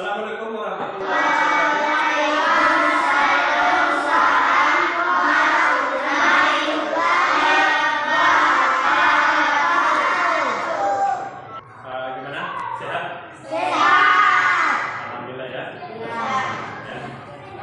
Assalamualaikum warahmatullahi wabarakatuh. Gimana? Sehat? Sehat. Alhamdulillah ya. Ya.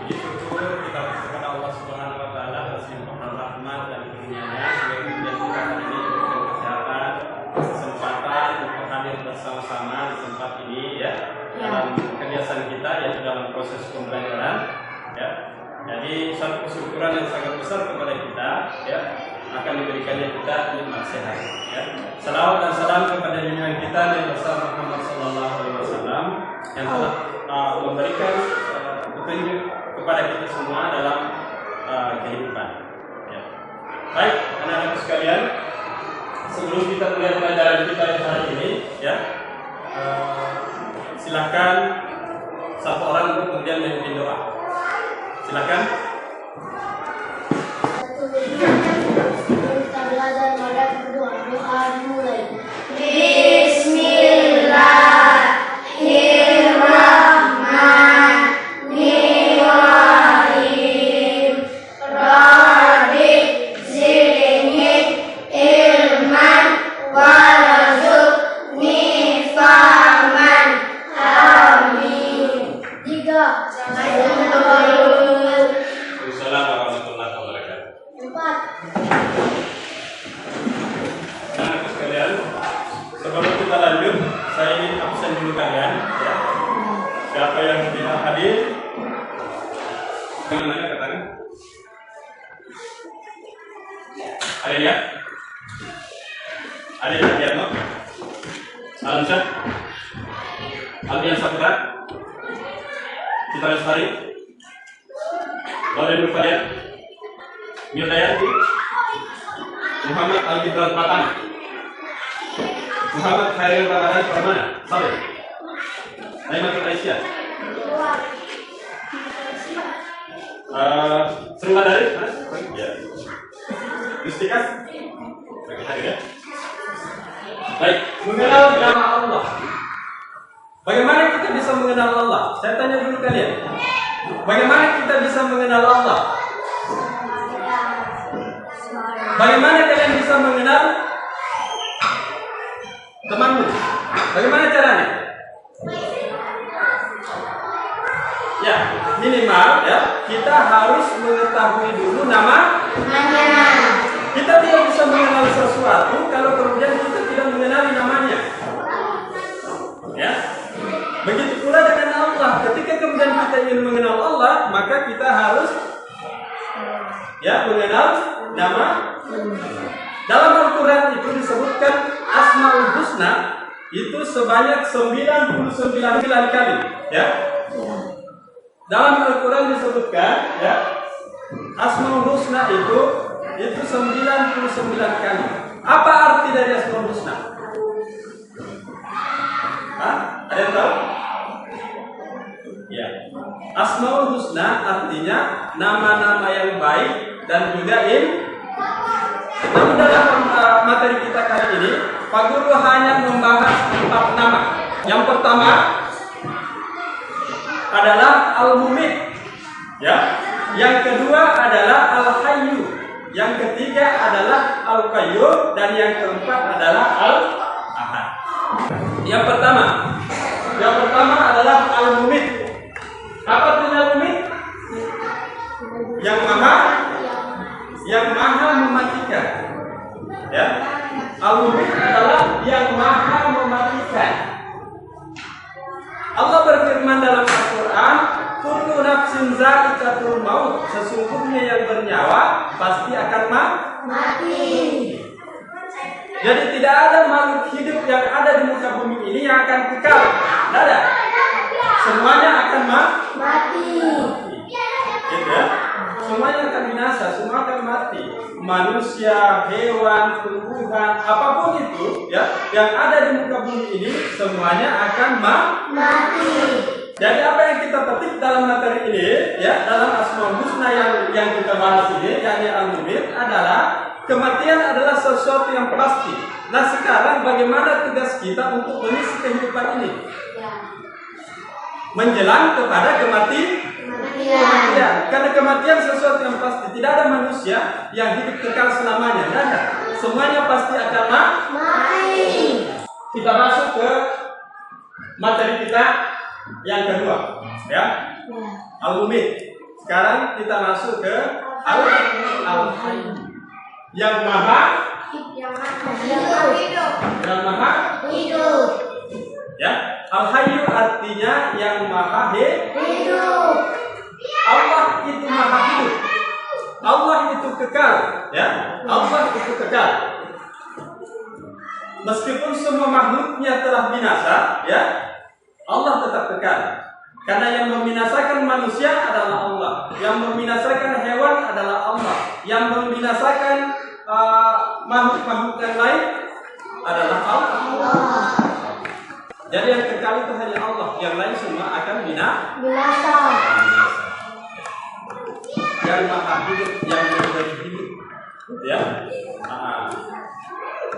Jadi syukur kita kepada Allah Subhanahu Wa Taala atas limpahan rahmat dan karunia-Nya sehingga kemudian kita hari ini diberikan kesehatan, kesempatan untuk hadir bersama-sama di tempat ini ya. Dalam kebiasaan kita yaitu dalam proses pembelajaran ya. Jadi satu kesyukuran yang sangat besar kepada kita ya, akan diberikannya kita nikmat sehat ya. Salawat dan salam kepada junjungan kita Nabi besar Muhammad sallallahu alaihi wasallam yang telah memberikan petunjuk kepada kita semua dalam kehidupan ya. Baik, anak-anak sekalian, sebelum kita mulai pelajaran kita hari ini ya, silakan satu orang untuk kemudian memimpin doa. Silakan. Kita belajar pada berdoa. Doa dimulai. Bismillahirrahmanirrahim. Rabbi zidni ilman warzuqni fahman. Amin. 3. Assalamualaikum warahmatullahi wabarakatuh. 4. Anak sekalian, sebelum kita lanjut, saya ingin absen dulu kalian ya. Siapa yang tidak hadir? Jangan nanya ke tangan. Ada ya? Ada yang hadir no? Alamsyah? Albian Saputra? Citra Lestari? Lauren Nurfadian? Mildayanti? Muhammad Al-Gibran Pratama? Muhammad Khairil Ramadan Permana? Saleh? Naimatul Aisyah? Sri Madari? Ya. Yustika? Bagi hadir ya. Baik, mengenal nama Allah. Bagaimana kita bisa mengenal Allah? Saya tanya dulu kalian. Bagaimana kita bisa mengenal Allah? Bagaimana kalian bisa mengenal temanmu? Bagaimana caranya? Ya, minimal ya, kita harus mengetahui dulu namanya. Kita tidak bisa mengenal sesuatu kalau kemudian kita tidak mengenali namanya. Ya. Begitu pula dengan Allah. Ketika kemudian kita ingin mengenal Allah, maka kita harus ya mengenal nama. Dalam Al-Quran itu disebutkan Asmaul Husna itu sebanyak 99 kali ya. Dalam Al-Quran disebutkan ya, Asmaul Husna itu 99 kali. Apa arti dari Asmaul Husna? Ada yang tahu? Ya. Asmaul Husna artinya nama-nama yang baik dan juga namun dalam materi kita kali ini, Pak Guru hanya membahas 4 nama. Yang pertama adalah Al-Mumit, ya. Yang kedua adalah Al-Hayyu. Yang ketiga adalah Al-Qayyum dan yang keempat adalah Al-Ahad. Yang pertama adalah Al-Mumit. Apa artinya Al-Mumit? Yang maha mematikan. Ya. Al-Mumit adalah yang maha mematikan. Allah berfirman dalam Al-Quran, kullu nafsin za'iqatul maut. Sesungguhnya yang bernyawa pasti akan mati. Jadi tidak ada makhluk hidup yang ada di muka bumi ini yang akan kekal. Tidak ada. Semuanya akan mati. Gitu ya. Semuanya akan binasa, semua akan mati. Manusia, hewan, tumbuhan, apapun itu ya, yang ada di muka bumi ini semuanya akan mati. Jadi apa yang kita petik dalam materi ini ya, dalam Asmaul Husna yang kita bahas ini, yakni Al-Mumit, adalah kematian adalah sesuatu yang pasti. Nah sekarang bagaimana tugas kita untuk mengisi kehidupan ini? menjelang kepada kematian. Karena kematian sesuatu yang pasti. Tidak ada manusia yang hidup kekal selamanya. Tidak ada. Semuanya pasti akan mati. Kita masuk ke materi kita yang kedua, ya. Al-Mumit. Sekarang kita masuk ke Al-Hayy. Yang maha hidup. Ya, Al-Hayyu artinya yang maha hidup. Allah itu maha hidup. Allah itu kekal, ya. Allah itu kekal. Meskipun semua makhluknya telah binasa, ya, Allah tetap kekal. Karena yang membinasakan manusia adalah Allah, yang membinasakan hewan adalah Allah, yang membinasakan makhluk-makhluk yang lain adalah Allah. Jadi yang kekal itu hanya Allah, yang lain semua akan binasa. Yang maha hidup, yang memberi hidup, ya.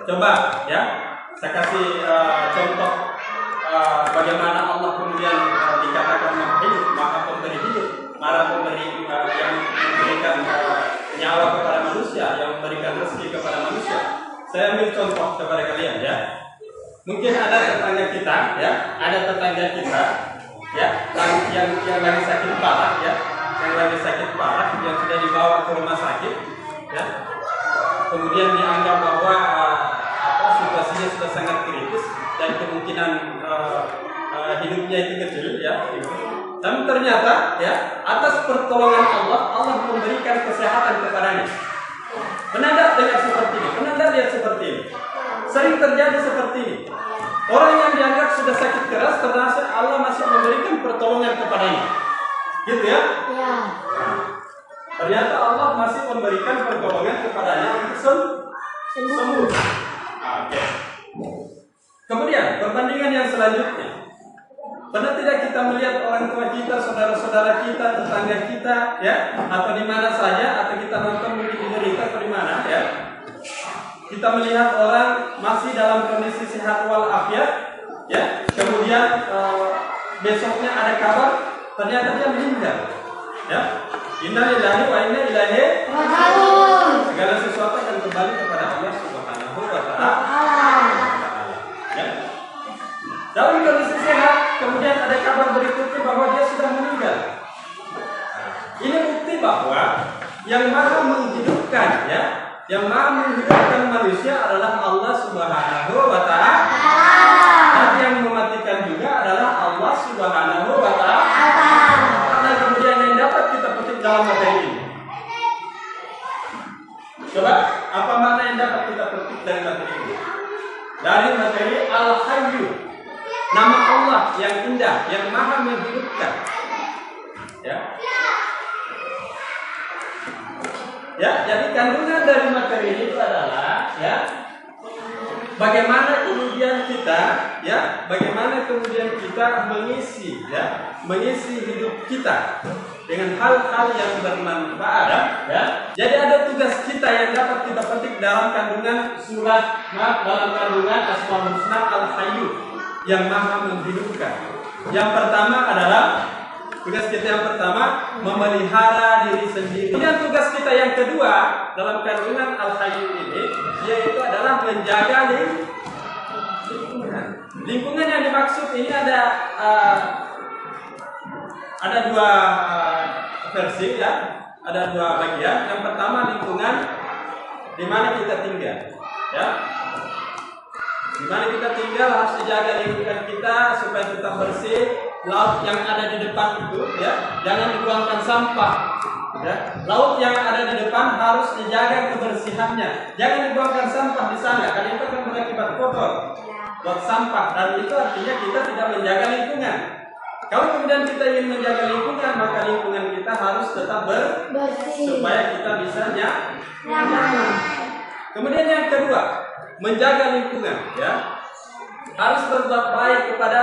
Coba, ya, saya kasih contoh bagaimana Allah kemudian dikatakan maha hidup, maha pemberi hidup, maha pemberi yang memberikan nyawa kepada manusia, yang memberikan rezeki kepada manusia. Saya ambil contoh kepada kalian, ya. Mungkin ada tetangga kita, ya, ya, yang lagi sakit parah, ya, yang sudah dibawa ke rumah sakit, ya. Kemudian dianggap bahwa situasinya sudah sangat kritis dan kemungkinan hidupnya itu kecil, ya. Tapi ternyata, ya, atas pertolongan Allah memberikan kesehatan kepadanya. Pernah tidak dengar seperti ini? Pernah tidak lihat seperti ini? Sering terjadi seperti ini. Orang yang dianggap sudah sakit keras, ternyata Allah masih memberikan pertolongan kepadanya. Gitu, ya? Ya. Ternyata Allah masih memberikan pertolongan kepadanya untuk sembuh. Oke. Kemudian perbandingan yang selanjutnya. Pernah tidak kita melihat orang tua kita, saudara-saudara kita, tetangga kita, ya, atau di mana saja, atau kita nonton mungkin di berita atau di mana, ya? Kita melihat orang masih dalam kondisi sehat walafiat, ya. Kemudian besoknya ada kabar ternyata dia meninggal, ya. Innalillahi wa inna ilaihi raji'un. Segala sesuatu akan kembali kepada Allah Subhanahu wa Ta'ala. Ya. Dalam kondisi sehat, kemudian ada kabar berikutnya bahwa dia sudah meninggal. Ini bukti bahwa yang maha menghidupkan, ya, yang maha menghidupkan manusia adalah Allah Subhanahu wa Ta'ala. Dan yang mematikan juga adalah Allah Subhanahu wa Ta'ala. Karena kemudian yang dapat kita petik dalam materi ini. Coba, apa makna yang dapat kita petik dari materi ini? Dari materi Al-Hayyu, nama Allah yang indah, yang maha menghidupkan. Ya. Ya, jadi kandungan dari materi ini itu adalah, ya, bagaimana kemudian kita, ya, mengisi, ya, mengisi hidup kita dengan hal-hal yang bermanfaat, ya. Jadi ada tugas kita yang dapat kita petik dalam kandungan dalam kandungan Asmaul Husna Al-Hayyu, yang maha menghidupkan. Yang pertama adalah tugas kita yang pertama memelihara diri sendiri. Dan tugas kita yang kedua dalam kandungan Al-Hayyu ini yaitu adalah menjaga lingkungan. Lingkungan yang dimaksud ini ada dua versi, ya. Ada dua bagian. Yang pertama lingkungan di mana kita tinggal, ya. Di mana kita tinggal harus dijaga lingkungan kita supaya tetap bersih. Laut yang ada di depan itu, ya, jangan dibuangkan sampah, ya. Laut yang ada di depan harus dijaga kebersihannya. Jangan dibuangkan sampah di sana karena itu akan berakibat kotor, buat sampah, dan itu artinya kita tidak menjaga lingkungan. Kalau kemudian kita ingin menjaga lingkungan, maka lingkungan kita harus tetap bersih supaya kita bisa nyaman. Kemudian yang kedua, menjaga lingkungan, ya, harus berbuat baik kepada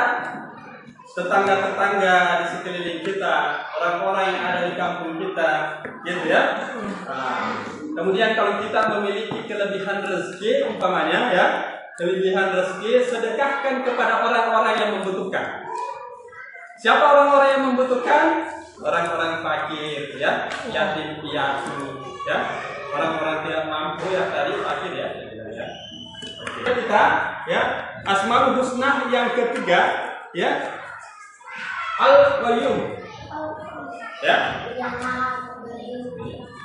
tetangga-tetangga di sekeliling kita, orang-orang yang ada di kampung kita, gitu, ya. Kemudian kalau kita memiliki kelebihan rezeki, umpamanya, ya, kelebihan rezeki, sedekahkan kepada orang-orang yang membutuhkan. Siapa orang-orang yang membutuhkan? Orang-orang fakir, ya, yatim piatu, ya, orang-orang tidak mampu, ya, tadi fakir, ya. Oke. Kita, ya, Asmaul Husna yang ketiga, ya, Al-Qayyum, ya.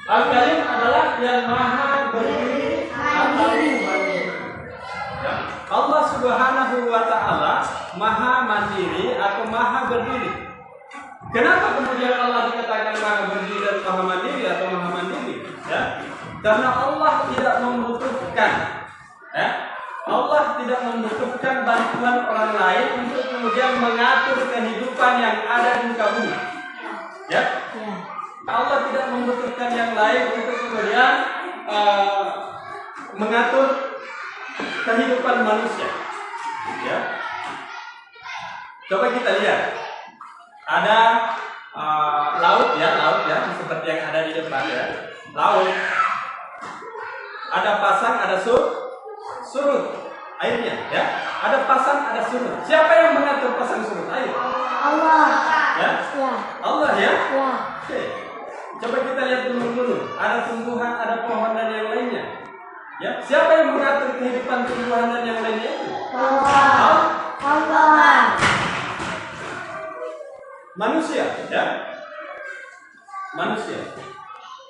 Al-Qayyum adalah yang maha berdiri atau mandiri. Ya. Allah Subhanahu wa Ta'ala maha mandiri atau maha berdiri. Kenapa kemudian Allah dikatakan maha berdiri dan maha mandiri atau maha mandiri? Ya, karena Allah tidak membutuhkan, ya, Allah tidak membutuhkan bantuan orang lain untuk kemudian mengatur kehidupan yang ada di muka bumi. Ya, Allah tidak membutuhkan yang lain untuk kemudian mengatur kehidupan manusia. Ya, coba kita lihat. Ada laut ya, seperti yang ada di depan ya. Laut. Ada pasang, ada surut airnya ya. Ada pasang, ada surut. Siapa yang mengatur pasang surut air? Allah. Ya? Allah ya? Ya. Oke. Coba kita lihat dulu. Ada tumbuhan, ada pohon dan yang lainnya. Ya, siapa yang mengatur kehidupan tumbuhan dan yang lainnya itu? Allah. Manusia, ya. Manusia.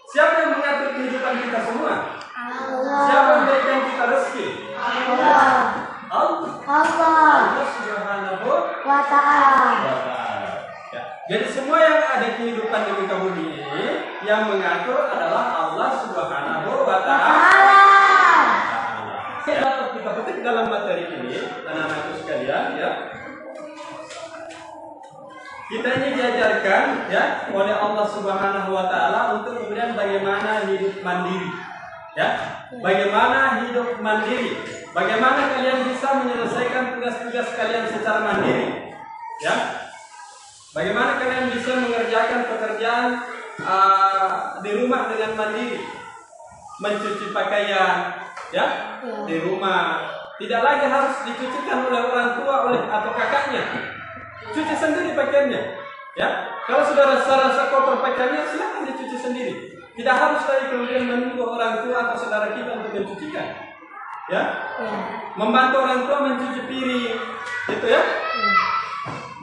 Siapa yang mengatur kehidupan kita semua? Allah. Siapa yang memberikan kita rezeki? Allah Subhanahu wa Ta'ala. Ya. Jadi semua yang ada kehidupan di muka bumi ini yang mengatur adalah Allah Subhanahu wa Ta'ala. Kita petik dalam materi ini, anak-anakku sekalian, ya. Kita ini diajarkan ya oleh Allah Subhanahu wa Ta'ala untuk kemudian bagaimana hidup mandiri. Ya. Bagaimana hidup mandiri? Bagaimana kalian bisa menyelesaikan tugas-tugas kalian secara mandiri? Ya. Bagaimana kalian bisa mengerjakan pekerjaan di rumah dengan mandiri? Mencuci pakaian, ya, di rumah. Tidak lagi harus dicucikan oleh orang tua atau kakaknya. Cuci sendiri pakaiannya, ya. Kalau saudara rasa kotor pakaiannya, silakan dicuci sendiri. Tidak harus lagi kemudian menunggu orang tua atau saudara kita untuk mencucikan, ya. Membantu orang tua mencuci piring, gitu ya.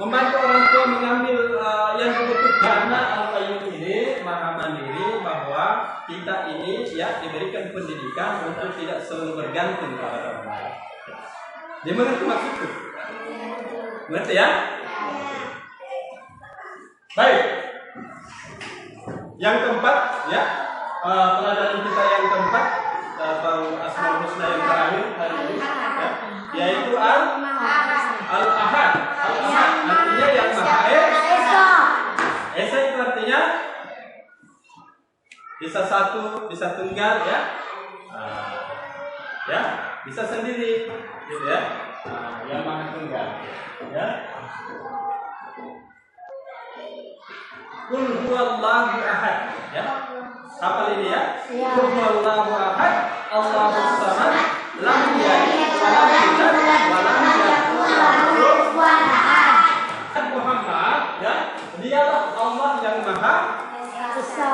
Membantu orang tua mengambil yang dibutuhkan. Karena Al-Qayyum ini maha mandiri bahwa kita ini ya diberikan pendidikan untuk tidak selalu bergantung kepada orang lain. Dia mengerti maksudku? Mengerti ya? Baik. Yang keempat ya, pelajaran kita yang keempat atau Asmaul Husna yang terakhir hari ini ya, yaitu Al-Ahad. Al-Ahad artinya yang Maha Esa. Esa itu artinya bisa satu, bisa tunggal ya. Ya, bisa sendiri gitu ya. Yang Maha Tunggal ya. Qul huwallahu ahad ya. Hafal ini ya. Qul huwallahu ahad, Allahus samad, lam yalid wa lam yulad wa lam yakul lahu kufuwan ahad. Muhammad ya, dialah Allah yang Maha Esa.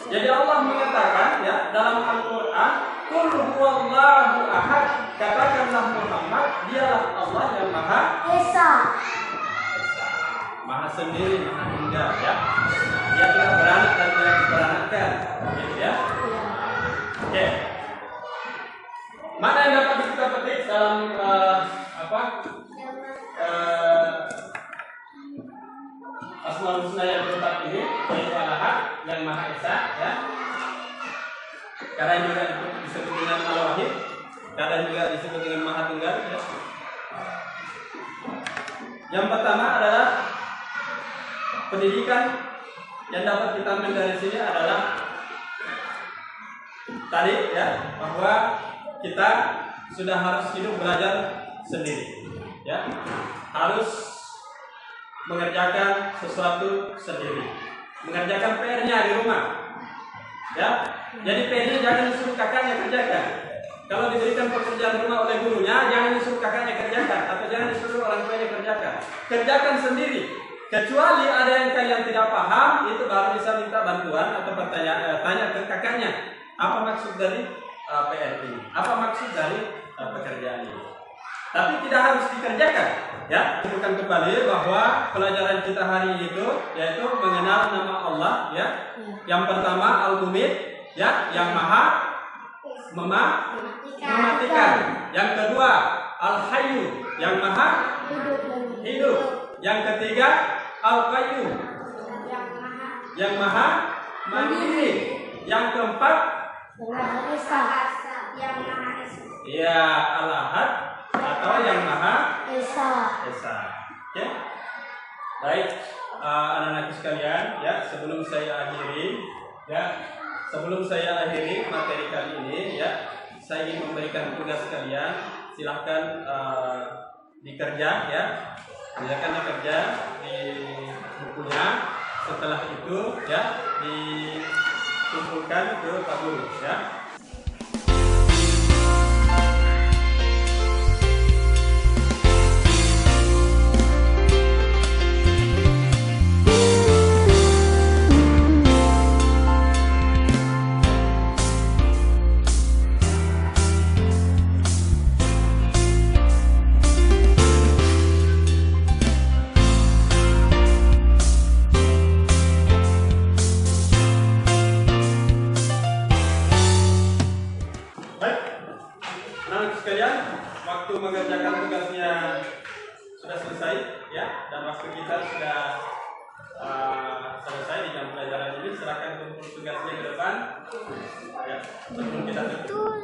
Jadi Allah mengatakan ya dalam Al-Qur'an, Qul huwallahu ahad, katakanlah Muhammad, dialah Allah yang Maha Esa. Maha sendiri, Maha tunggal ya. Dia tidak beranak dan tidak diperanakkan, gitu ya. Oke. Mana yang dapat kita petik dalam Asmaul Husna yang keempat ini, yaitu Al-Ahad yang Maha Esa ya. Kadang juga disebut dengan Al-Wahid, kadang juga disebut dengan Maha Tunggal ya. Yang pertama adalah pendidikan yang dapat kita ambil dari sini adalah tadi ya, bahwa kita sudah harus hidup belajar sendiri ya, harus mengerjakan sesuatu sendiri, mengerjakan PR-nya di rumah ya. Jadi PR-nya jangan disuruh kakaknya kerjakan, Kalau diberikan pekerjaan rumah oleh gurunya, jangan disuruh kakaknya kerjakan atau jangan disuruh orang tuanya kerjakan. Kerjakan sendiri. Kecuali ada yang kalian tidak paham, itu baru bisa minta bantuan atau tanya ke kakaknya. Apa maksud dari PR ini? Apa maksud dari pekerjaan ini? Tapi tidak harus dikerjakan. Ya, bukan kembali bahwa pelajaran kita hari ini itu yaitu mengenal nama Allah. Ya, yang pertama Al-Mumit, ya, yang Maha mematikan. Yang kedua Al-Hayyu, yang Maha hidup. Yang ketiga Al-Qayyum, yang Maha mandiri. Yang keempat ya Al-Ahad atau yang Maha Esa. Oke. Baik, anak-anak sekalian, ya, sebelum saya akhiri materi kali ini, ya, saya ingin memberikan tugas kalian. Silahkan dikerja, ya, silakan dikerja di bukunya. Setelah itu, ya, dikumpulkan ke Pak Guru, ya. Waktu mengerjakan tugasnya sudah selesai, ya, dan waktu kita sudah selesai di jam pelajaran ini. Silakan kumpul tugasnya ke depan, ya, sebelum kita tutup.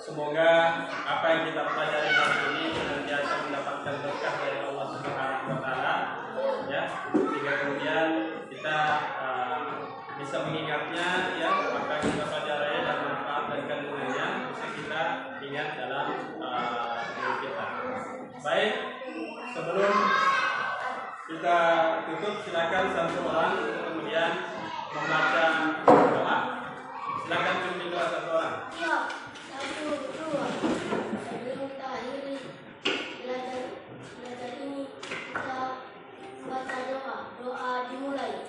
Semoga apa yang kita pelajari hari ini senantiasa mendapatkan berkah dari Allah Subhanahu wa Ta'ala, ya, sehingga kemudian kita bisa mengingatnya, ya, apa yang kita pelajari dan manfaat dan kandungannya bisa kita ingat dalam diri kita. Baik, sebelum kita tutup, silakan satu orang untuk kemudian membaca doa. Silakan pimpin doa satu orang. Doa dimulai.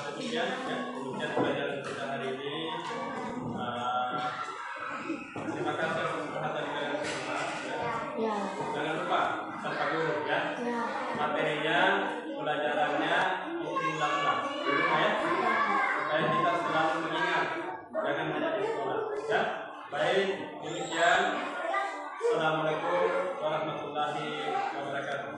Demikian pelajaran kita hari ini. Terima kasih atas perhatian kalian semua. Ya. Jangan lupa Pak Guru, ya. Materinya, pelajarannya diulang-ulang di rumah, ya. Supaya kita selalu mengingat, jangan hanya di sekolah, ya. Baik, demikian. Assalamualaikum warahmatullahi wabarakatuh.